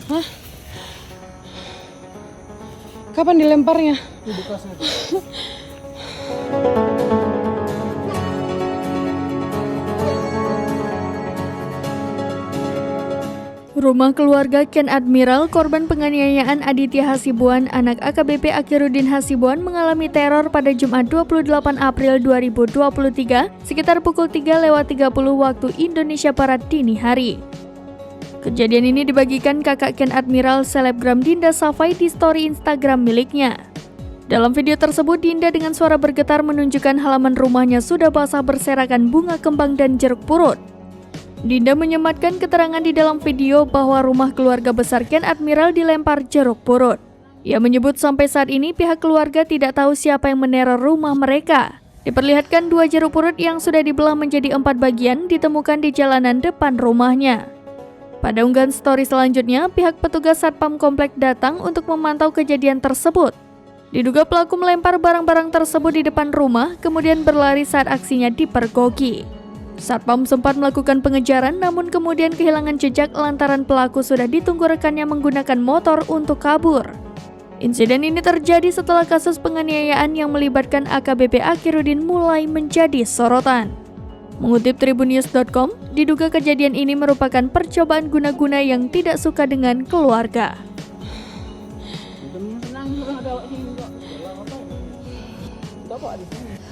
Hah? Kapan dilemparnya? Di bekasnya. Rumah keluarga Ken Admiral, korban penganiayaan Aditya Hasibuan, anak AKBP Akhiruddin Hasibuan, mengalami teror pada Jumat 28 April 2023 sekitar pukul 3:30 waktu Indonesia Barat dini hari. Kejadian ini dibagikan kakak Ken Admiral, selebgram Dinda Safai di story Instagram miliknya. Dalam video tersebut, Dinda dengan suara bergetar menunjukkan halaman rumahnya sudah basah berserakan bunga kembang dan jeruk purut. Dinda menyematkan keterangan di dalam video bahwa rumah keluarga besar Ken Admiral dilempar jeruk purut. Ia menyebut sampai saat ini pihak keluarga tidak tahu siapa yang meneror rumah mereka. Diperlihatkan 2 jeruk purut yang sudah dibelah menjadi 4 bagian ditemukan di jalanan depan rumahnya. Pada unggahan story selanjutnya, pihak petugas Satpam Komplek datang untuk memantau kejadian tersebut. Diduga pelaku melempar barang-barang tersebut di depan rumah, kemudian berlari saat aksinya dipergoki. Satpam sempat melakukan pengejaran, namun kemudian kehilangan jejak lantaran pelaku sudah ditunggu rekannya menggunakan motor untuk kabur. Insiden ini terjadi setelah kasus penganiayaan yang melibatkan AKBP Akhiruddin mulai menjadi sorotan. Mengutip tribunnews.com, diduga kejadian ini merupakan percobaan guna-guna yang tidak suka dengan keluarga. Senang juga ada awak sini juga. Apa? Dapat di sini.